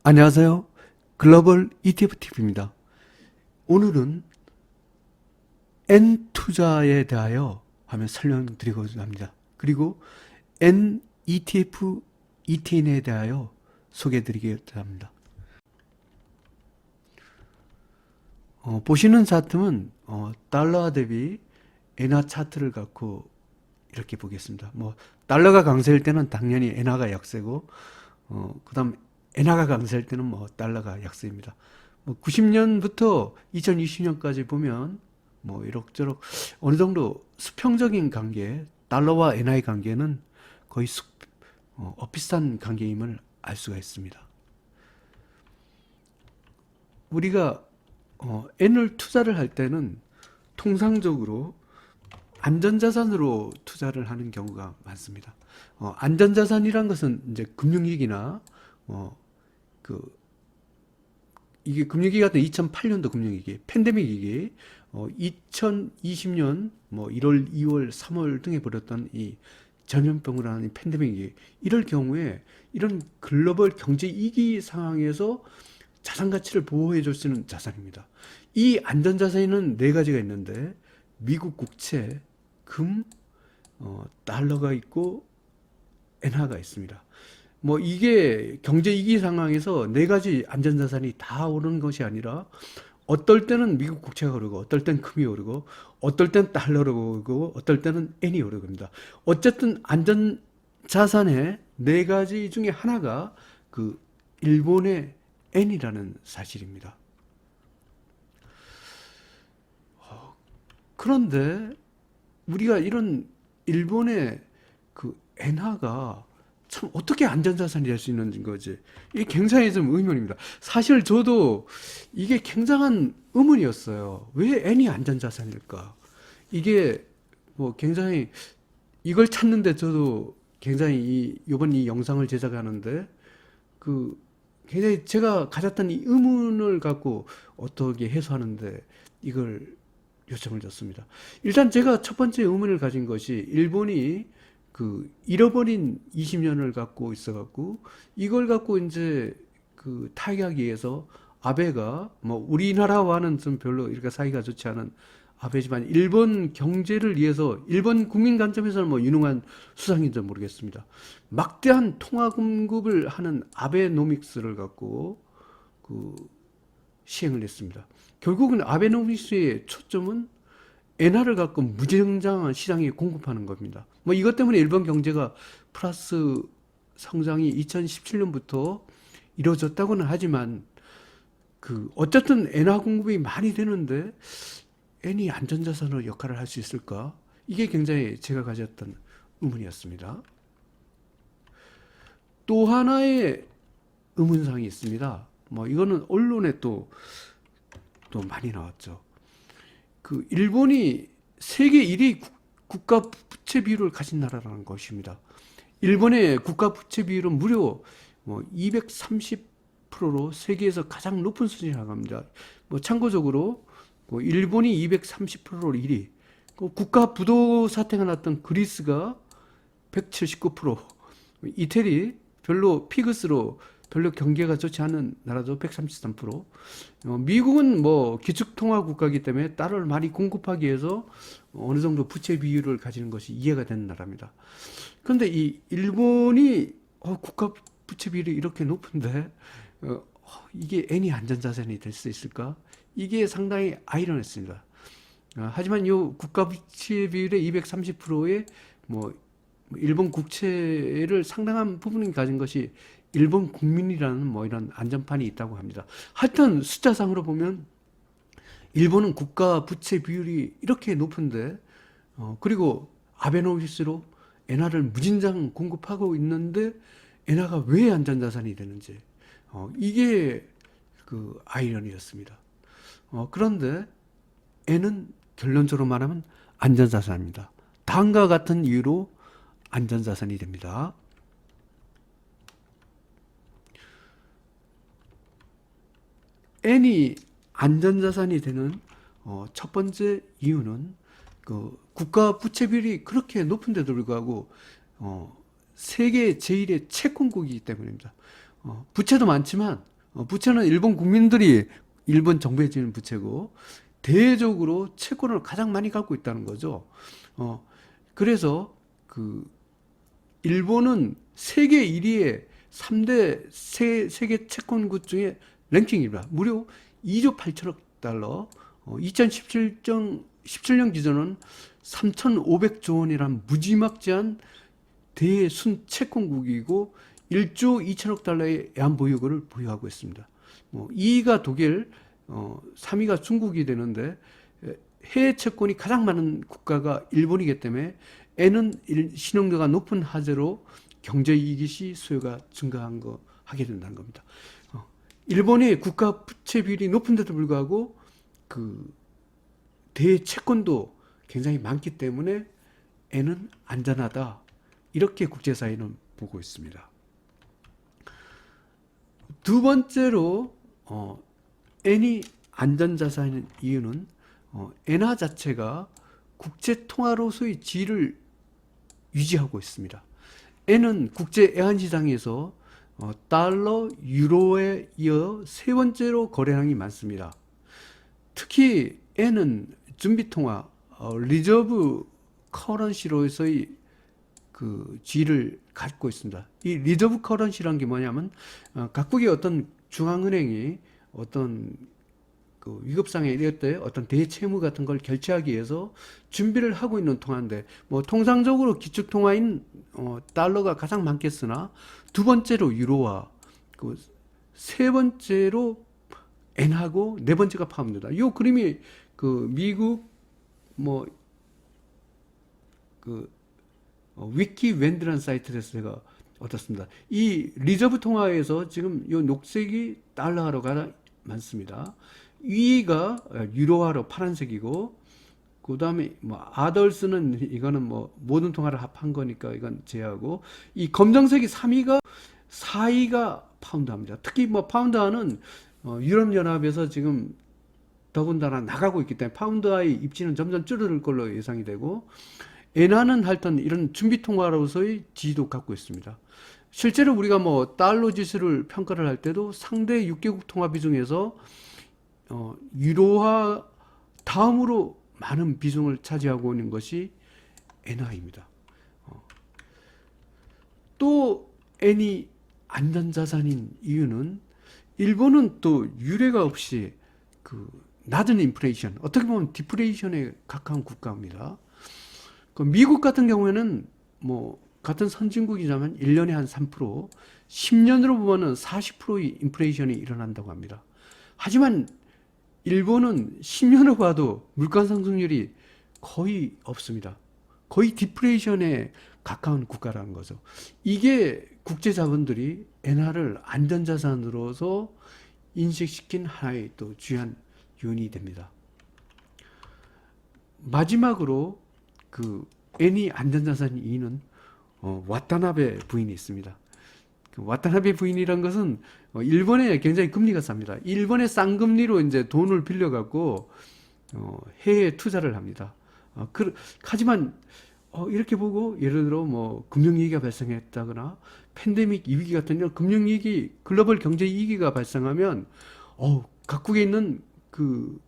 안녕하세요. 글로벌 ETF TV입니다. 오늘은 N투자에 대하여 하면 설명드리고자 합니다. 그리고 N ETF ETN에 대하여 소개해드리겠다 합니다. 보시는 차트는 달러 대비 엔화 차트를 갖고 이렇게 보겠습니다. 달러가 강세일 때는 당연히 엔화가 약세고, 그다음 엔화가 강세일 때는 달러가 약세입니다. 90년부터 2020년까지 보면 이럭저럭 어느 정도 수평적인 관계, 달러와 엔화의 관계는 거의 비슷한 관계임을 알 수가 있습니다. 우리가 N을 투자를 할 때는 통상적으로 안전자산으로 투자를 하는 경우가 많습니다. 안전자산이란 것은 이제 금융위기나 그 이게 금융위기 같은 2008년도 금융위기, 팬데믹 위기, 2020년 1월, 2월, 3월 등에 벌였던 이 전염병으로 하는 이 팬데믹 위기, 이럴 경우에 이런 글로벌 경제 위기 상황에서 자산 가치를 보호해 줄 수 있는 자산입니다. 이 안전 자산에는 네 가지가 있는데 미국 국채, 금, 달러가 있고 엔화가 있습니다. 이게 경제 위기 상황에서 네 가지 안전 자산이 다 오르는 것이 아니라 어떨 때는 미국 국채가 오르고 어떨 땐 금이 오르고 어떨 땐 달러가 오르고 어떨 때는 엔이 오르고입니다. 어쨌든 안전 자산의 네 가지 중에 하나가 그 일본의 엔이라는 사실입니다. 그런데 우리가 이런 일본의 그 엔화가 참 어떻게 안전자산이 될 수 있는 거지? 이게 굉장히 좀 의문입니다. 사실 저도 이게 굉장한 의문이었어요. 왜 N이 안전자산일까? 이게 굉장히 이걸 찾는데 저도 굉장히 이번 이 영상을 제작하는데 그 굉장히 제가 가졌던 이 의문을 갖고 어떻게 해소하는데 이걸 요청을 줬습니다. 일단 제가 첫 번째 의문을 가진 것이 일본이 그 잃어버린 20년을 갖고 있어갖고 이걸 갖고 이제 그 타개하기 위해서 아베가 우리나라와는 좀 별로 이렇게 사이가 좋지 않은 아베지만 일본 경제를 위해서 일본 국민 관점에서는 유능한 수상인지 모르겠습니다. 막대한 통화 공급을 하는 아베노믹스를 갖고 그 시행을 했습니다. 결국은 아베노믹스의 초점은 엔화를 갖고 무증장한 시장에 공급하는 겁니다. 이것 때문에 일본 경제가 플러스 성장이 2017년부터 이루어졌다고는 하지만 어쨌든 엔화 공급이 많이 되는데 엔이 안전자산으로 역할을 할 수 있을까? 이게 굉장히 제가 가졌던 의문이었습니다. 또 하나의 의문사항이 있습니다. 이거는 언론에 또 많이 나왔죠. 일본이 세계 1위 국가 부채 비율을 가진 나라라는 것입니다. 일본의 국가 부채 비율은 무려 230%로 세계에서 가장 높은 수준이 나갑니다. 참고적으로 일본이 230%로 1위, 국가 부도 사태가 났던 그리스가 179%, 이태리 피그스로 별로 경기가 좋지 않은 나라도 133%. 미국은 기축통화 국가이기 때문에 달러를 많이 공급하기 위해서 어느 정도 부채 비율을 가지는 것이 이해가 되는 나라입니다. 그런데 이 일본이 국가 부채 비율이 이렇게 높은데 이게 N이 안전자산이 될 수 있을까? 이게 상당히 아이러니했습니다. 하지만 이 국가 부채 비율의 230%의 일본 국채를 상당한 부분이 가진 것이 일본 국민이라는 이런 안전판이 있다고 합니다. 하여튼 숫자상으로 보면 일본은 국가 부채 비율이 이렇게 높은데 그리고 아베노믹스로 엔화를 무진장 공급하고 있는데 엔화가 왜 안전자산이 되는지 이게 그 아이러니였습니다. 그런데 N은 결론적으로 말하면 안전자산입니다. 다음과 같은 이유로 안전자산이 됩니다. N이 안전자산이 되는 첫 번째 이유는 국가 부채 비율이 그렇게 높은데도 불구하고 세계 제1의 채권국이기 때문입니다. 부채도 많지만 부채는 일본 국민들이 일본 정부에 지는 부채고 대외적으로 채권을 가장 많이 갖고 있다는 거죠. 그래서 그 일본은 세계 1위의 3대 세계 채권국 중에 랭킹입니다. 무려 2조 8천억 달러. 2017년 기준은 3,500조 원이란 무지막지한 대순 채권국이고 1조 2천억 달러의 외환 보유고를 보유하고 있습니다. 2위가 독일, 3위가 중국이 되는데 해외 채권이 가장 많은 국가가 일본이기 때문에 N은 신용도가 높은 하재로 경제 이익이 시 수요가 하게 된다는 겁니다. 일본의 국가 부채 비율이 높은데도 불구하고 그 대채권도 굉장히 많기 때문에 N은 안전하다. 이렇게 국제사회는 보고 있습니다. 두 번째로 N이 안전자산인 이유는 엔화 자체가 국제통화로서의 지위를 유지하고 있습니다. N은 국제 애환시장에서 달러, 유로에 이어 세 번째로 거래량이 많습니다. 특히 N은 준비통화, 리저브 커런시로서의 그 지위를 갖고 있습니다. 이 리저브 커런시라는 게 뭐냐면 각국의 어떤 중앙은행이 어떤 그 위급상에 이럴 때 어떤 대채무 같은 걸 결제하기 위해서 준비를 하고 있는 통화인데 뭐 통상적으로 기축통화인 달러가 가장 많겠으나 두 번째로 유로화, 그 세 번째로 엔하고 네 번째가 포함됩니다. 이 그림이 그 미국 뭐 그 위키웬드라는 사이트에서 제가 얻었습니다. 이 리저브 통화에서 지금 이 녹색이 달러화로 가장 많습니다. 위가 유로화로 파란색이고 그 다음에 뭐 아덜스는 이거는 뭐 모든 통화를 합한 거니까 이건 제하고 이 검정색이 3위가 4위가 파운드화입니다. 특히 뭐 파운드화는 유럽연합에서 지금 더군다나 나가고 있기 때문에 파운드화의 입지는 점점 줄어들 걸로 예상이 되고 엔화는 하여튼 이런 준비통화로서의 지위도 갖고 있습니다. 실제로 우리가 뭐 달러 지수를 평가를 할 때도 상대 6개국 통화 비중에서 유로화 다음으로 많은 비중을 차지하고 있는 것이 엔화입니다. 또 N이 안전자산인 이유는 일본은 또 유례가 없이 그 낮은 인플레이션, 어떻게 보면 디플레이션에 가까운 국가입니다. 그 미국 같은 경우에는 뭐 같은 선진국이자면 1년에 한 3%, 10년으로 보면은 40%의 인플레이션이 일어난다고 합니다. 하지만 일본은 10년을 봐도 물가 상승률이 거의 없습니다. 거의 디플레이션에 가까운 국가라는 거죠. 이게 국제 자본들이 엔화를 안전자산으로서 인식시킨 하나의 또 주요한 요인이 됩니다. 마지막으로 그 N이 안전자산 2는 와타나베 부인이 있습니다. 그 와타나베 부인이란 것은 일본에 굉장히 금리가 쌉니다. 일본의 싼 금리로 이제 돈을 빌려갖고 해외 투자를 합니다. 하지만 이렇게 보고 예를 들어 뭐 금융위기가 발생했다거나 팬데믹 위기 같은 이런 금융위기, 글로벌 경제 위기가 발생하면 각국에 있는 그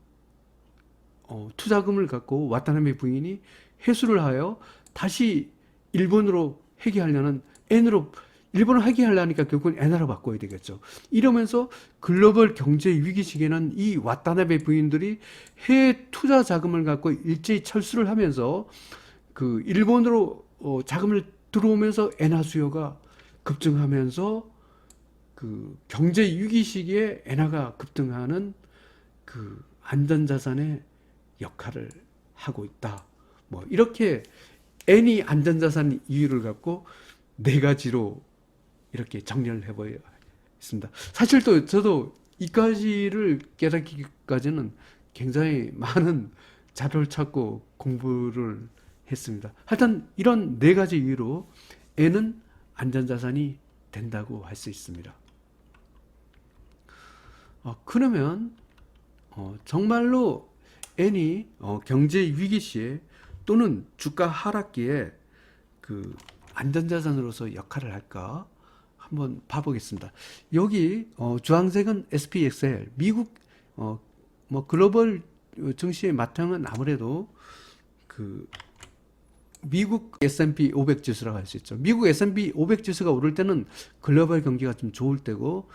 투자금을 갖고 와타나베 부인이 회수를 하여 다시 일본으로 회귀하려는 N으로 일본을 회귀하려니까 결국은 엔화로 바꿔야 되겠죠. 이러면서 글로벌 경제 위기 시기에는 이 와타나베 부인들이 해외 투자 자금을 갖고 일제히 철수를 하면서 그 일본으로 자금을 들어오면서 엔화 수요가 급증하면서 그 경제 위기 시기에 엔화가 급등하는 그 안전자산의 역할을 하고 있다. 뭐 이렇게 N이 안전자산 이유를 갖고 네 가지로 이렇게 정리를 해보였습니다. 사실 또 저도 이까지를 깨닫기까지는 굉장히 많은 자료를 찾고 공부를 했습니다. 하여튼 이런 네 가지 이유로 N은 안전자산이 된다고 할 수 있습니다. 그러면 정말로 N이 경제 위기 시에 또는 주가 하락기에 그 안전자산으로서 역할을 할까? 한번 봐보겠습니다. 여기 주황색은 SPXL, 미국 뭐 글로벌 증시의 바탕은 아무래도 그 미국 S&P 500 지수라고 할 수 있죠. 미국 S&P 500 지수가 오를 때는 글로벌 경기가 좀 좋을 때고,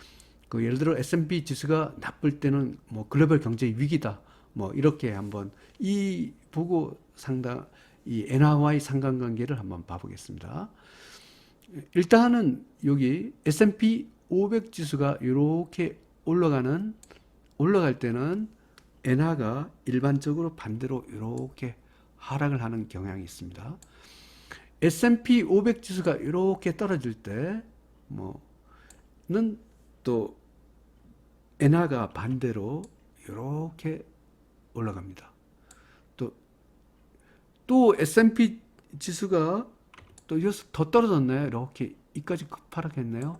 그 예를 들어 S&P 지수가 나쁠 때는 뭐 글로벌 경제 위기다. 뭐 이렇게 한번 이 보고 이 엔화와의 상관관계를 한번 봐보겠습니다. 일단은 여기 S&P 500 지수가 이렇게 올라갈 때는 엔화가 일반적으로 반대로 이렇게 하락을 하는 경향이 있습니다. S&P 500 지수가 이렇게 떨어질 때 뭐는 또 엔화가 반대로 이렇게 올라갑니다. 또 S&P 지수가 또 여기서 더 떨어졌네. 이렇게 이까지 급하락했네요.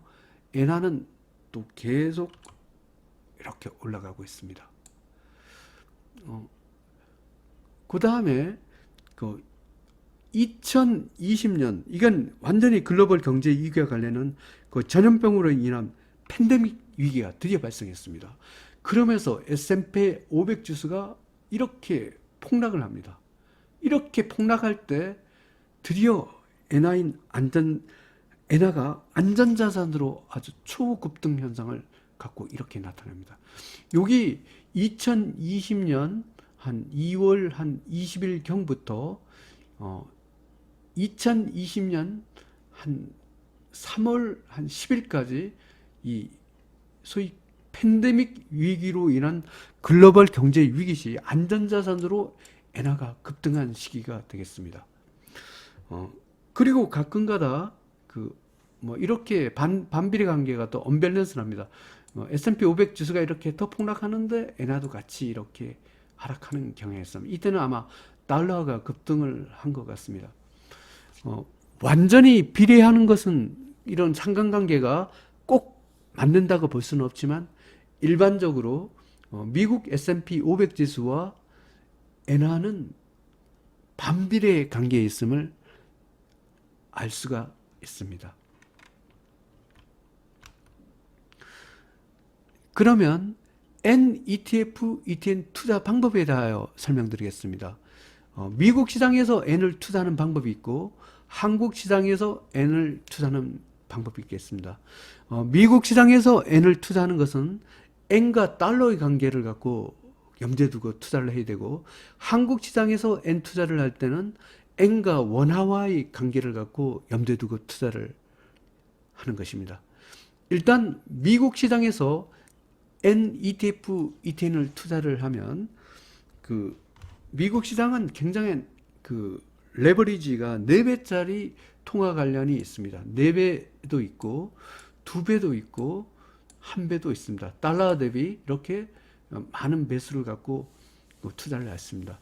엔화는 또 계속 이렇게 올라가고 있습니다. 그 다음에 그 2020년 이건 완전히 글로벌 경제 위기와 관련한 그 전염병으로 인한 팬데믹 위기가 드디어 발생했습니다. 그러면서 S&P 500 지수가 이렇게 폭락을 합니다. 이렇게 폭락할 때 드디어 엔화가 안전자산으로 아주 초급등 현상을 갖고 이렇게 나타납니다. 여기 2020년 한 2월 한 20일 경부터 2020년 한 3월 한 10일까지 이 소위 팬데믹 위기로 인한 글로벌 경제 위기 시 안전자산으로 엔화가 급등한 시기가 되겠습니다. 그리고 가끔가다 이렇게 반비례 관계가 또 언밸런스 납니다. S&P 500 지수가 이렇게 더 폭락하는데 엔화도 같이 이렇게 하락하는 경향이 있습니다. 이때는 아마 달러가 급등을 한 것 같습니다. 완전히 비례하는 것은 이런 상관관계가 꼭 맞는다고 볼 수는 없지만 일반적으로 미국 S&P 500 지수와 엔화는 반비례 관계에 있음을 알 수가 있습니다. 그러면 N-ETF, ETN 투자 방법에 대하여 설명드리겠습니다. 미국 시장에서 N을 투자하는 방법이 있고 한국 시장에서 N을 투자하는 방법이 있겠습니다. 미국 시장에서 N을 투자하는 것은 N과 달러의 관계를 갖고 염두에 두고 투자를 해야 되고, 한국 시장에서 N 투자를 할 때는 N과 원화와의 관계를 갖고 염두에 두고 투자를 하는 것입니다. 일단 미국 시장에서 N, ETF, ETN을 투자를 하면 미국 시장은 굉장히 레버리지가 4배짜리 통화 관련이 있습니다. 4배도 있고 2배도 있고 1배도 있습니다. 달러 대비 이렇게 많은 배수를 갖고 투자를 했습니다.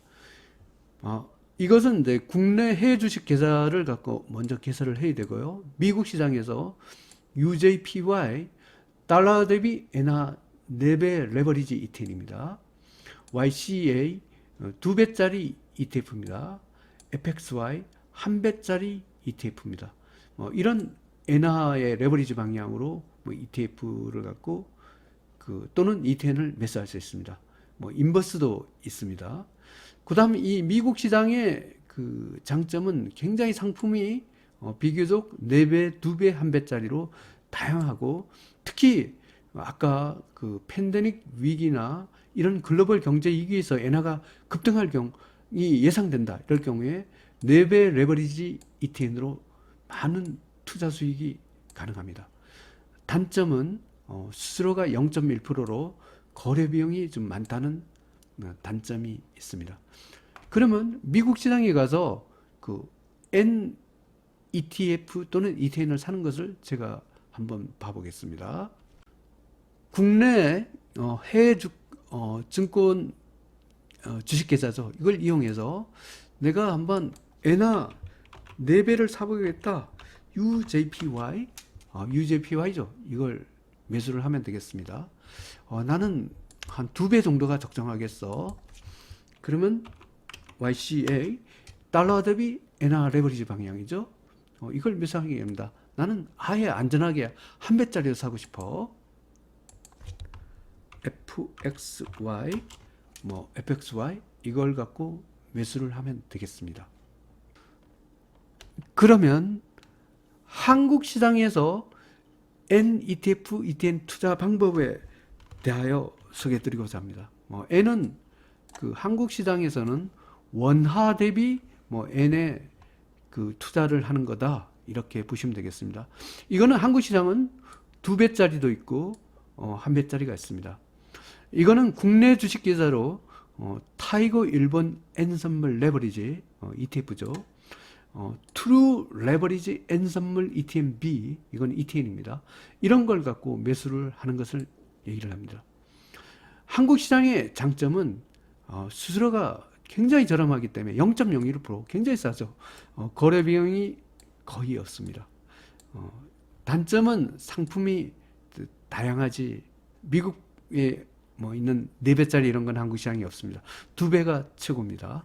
이것은 이제 국내 해외 주식 계좌를 갖고 먼저 개설을 해야 되고요. 미국 시장에서 UJPY 달러 대비 엔화 4배 레버리지 ETN입니다. YCA 2배짜리 ETF입니다. FXY 1배짜리 ETF입니다. 이런 엔화의 레버리지 방향으로 ETF를 갖고 또는 ETN을 매수할 수 있습니다. 인버스도 있습니다. 그 다음 이 미국 시장의 장점은 굉장히 상품이 비교적 4배, 2배, 1배짜리로 다양하고, 특히 아까 팬데믹 위기나 이런 글로벌 경제 위기에서 엔화가 급등할 경우 예상된다. 이럴 경우에 4배 레버리지 ETN으로 많은 투자 수익이 가능합니다. 단점은 수수료가 0.1%로 거래 비용이 좀 많다는 단점이 있습니다. 그러면 미국 시장에 가서 N ETF 또는 ETN을 사는 것을 제가 한번 봐보겠습니다. 국내 해외 증권 주식계좌죠. 이걸 이용해서 내가 한번 엔화 4배를 사보겠다. UJPY죠. 이걸 매수를 하면 되겠습니다. 나는 한 2배 정도가 적정하겠어. 그러면 YCA 달러 대비 엔화 레버리지 방향이죠. 이걸 매수하게 됩니다. 나는 아예 안전하게 한 배짜리를 사고 싶어. FXY, 뭐 FXY 이걸 갖고 매수를 하면 되겠습니다. 그러면 한국 시장에서 N ETF, ETN 투자 방법에 대하여 소개해드리고자 합니다. N은 그 한국 시장에서는 원화 대비 N에 그 투자를 하는 거다, 이렇게 보시면 되겠습니다. 이거는 한국 시장은 2배짜리도 있고 1배짜리가 있습니다. 이거는 국내 주식 계좌로 타이거 일본 N 선물 레버리지 ETF죠. 트루 레버리지 N 선물 ETNB, 이건 ETN입니다. 이런 걸 갖고 매수를 하는 것을 얘기를 합니다. 한국 시장의 장점은 수수료가 굉장히 저렴하기 때문에 0.01% 굉장히 싸죠. 거래 비용이 거의 없습니다. 단점은 상품이 다양하지, 미국에 있는 4배짜리 이런 건 한국 시장이 없습니다. 2배가 최고입니다.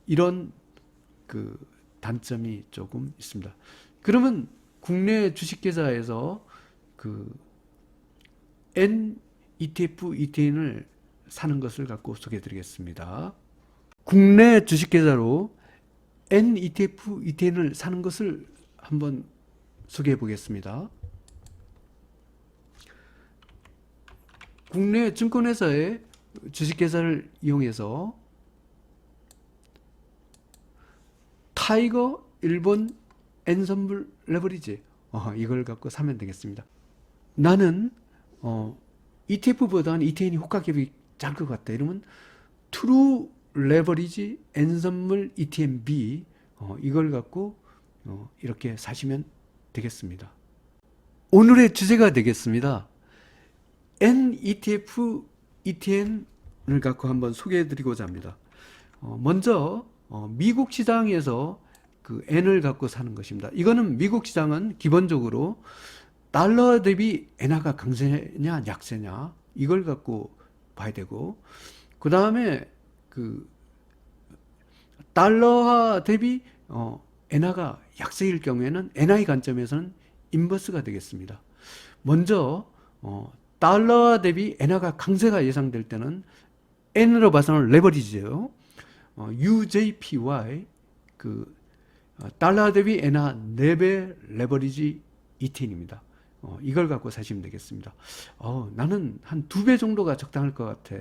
이런 그 단점이 조금 있습니다. 그러면 국내 주식계좌에서 그 N ETF, ETN을 사는 것을 갖고 소개해 드리겠습니다. 국내 주식계좌로 N ETF, ETN을 사는 것을 한번 소개해 보겠습니다. 국내 증권회사의 주식계좌를 이용해서 타이거 일본 N 선물 레버리지 이걸 갖고 사면 되겠습니다. 나는 ETF보다는 ETN이 호가격이 작을 것 같다, 이러면 트루 레버리지 N 선물 ETNB 이걸 갖고 이렇게 사시면 되겠습니다. 오늘의 주제가 되겠습니다. N ETF, ETN을 갖고 한번 소개해 드리고자 합니다. 먼저 미국 시장에서 그 N을 갖고 사는 것입니다. 이거는 미국 시장은 기본적으로 달러 대비 엔화가 강세냐 약세냐 이걸 갖고 봐야 되고, 그 다음에 그 달러화 대비 엔화가 약세일 경우에는 NI 관점에서는 인버스가 되겠습니다. 먼저 달러화 대비 엔화가 강세가 예상될 때는 N으로 봐서는 레버리지예요. UJPY 그 달러 대비 엔화 4배 레버리지 ETN입니다. 이걸 갖고 사시면 되겠습니다. 나는 한 2배 정도가 적당할 것 같아.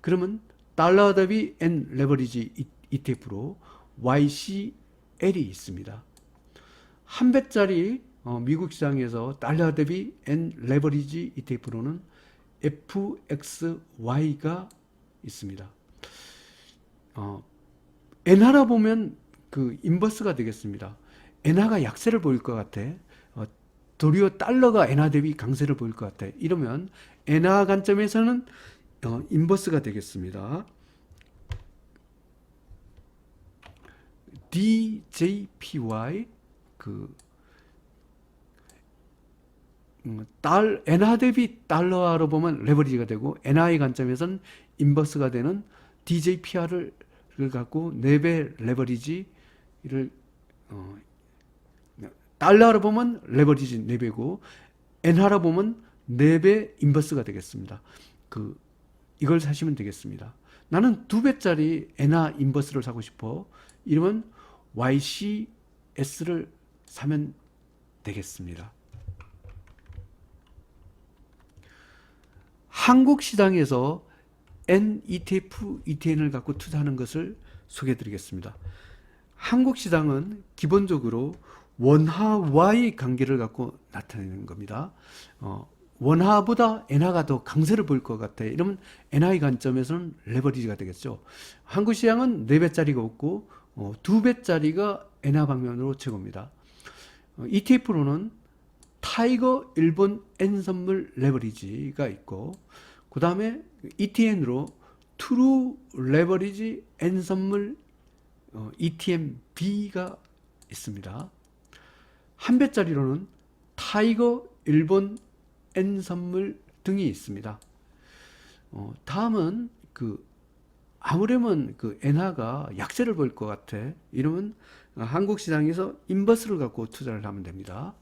그러면 달러 대비 N 레버리지 ETF로 YCL이 있습니다. 1배짜리 미국 시장에서 달러 대비 N 레버리지 ETF로는 FXY가 있습니다. 엔화라 보면 그 인버스가 되겠습니다. 엔화가 약세를 보일 것 같아. 도리어 달러가 엔화 대비 강세를 보일 것 같아. 이러면 엔화 관점에서는 인버스가 되겠습니다. DJPY 그 엔화 대비 달러화로 보면 레버리지가 되고, NI 관점에서는 인버스가 되는 DJPR을 갖고 4배 레버리지를 달러로 보면 레버리지 4배고 엔화로 보면 4배 인버스가 되겠습니다. 이걸 사시면 되겠습니다. 나는 2배짜리 엔화 인버스를 사고 싶어. 이러면 YCS를 사면 되겠습니다. 한국 시장에서 N ETF, ETN을 갖고 투자하는 것을 소개해 드리겠습니다. 한국 시장은 기본적으로 원화 Y 관계를 갖고 나타내는 겁니다. 원화보다 엔화가 더 강세를 보일 것 같아. 이러면 NI 관점에서는 레버리지가 되겠죠. 한국 시장은 4배짜리가 없고 2배짜리가 엔화 방면으로 최고입니다. ETF로는 타이거 일본 N 선물 레버리지가 있고, 그 다음에 ETN으로 트루 레버리지 N 선물 ETNB가 있습니다. 1배짜리로는 타이거 일본 N 선물 등이 있습니다. 다음은 그 아무래면 그 엔화가 약세를 보일 것 같아. 이러면 한국 시장에서 인버스를 갖고 투자를 하면 됩니다.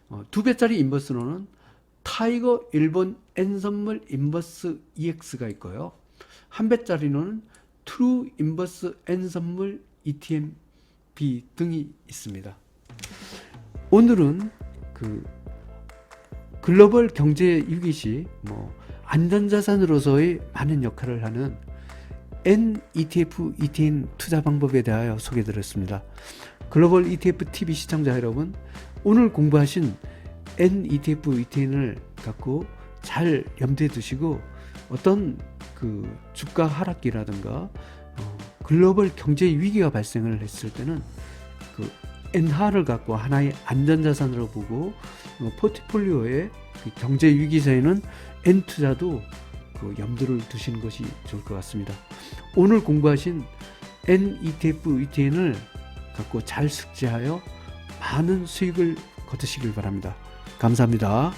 2배짜리 인버스로는 타이거 일본 N선물 인버스 EX가 있고요. 1배짜리로는 트루 인버스 N선물 ETMB 등이 있습니다. 오늘은 그 글로벌 경제 위기 시 안전자산으로서의 많은 역할을 하는 NETF, ETN 투자 방법에 대하여 소개드렸습니다. 글로벌 ETF TV 시청자 여러분, 오늘 공부하신 NETF, ETN을 갖고 잘 염두에 두시고 어떤 그 주가 하락기라든가 글로벌 경제 위기가 발생을 했을 때는 그 엔화를 갖고 하나의 안전자산으로 보고 포트폴리오의 그 경제 위기세에는 N 투자도 그 염두를 두시는 것이 좋을 것 같습니다. 오늘 공부하신 NETF, ETN을 갖고 잘 숙지하여 많은 수익을 거두시길 바랍니다. 감사합니다.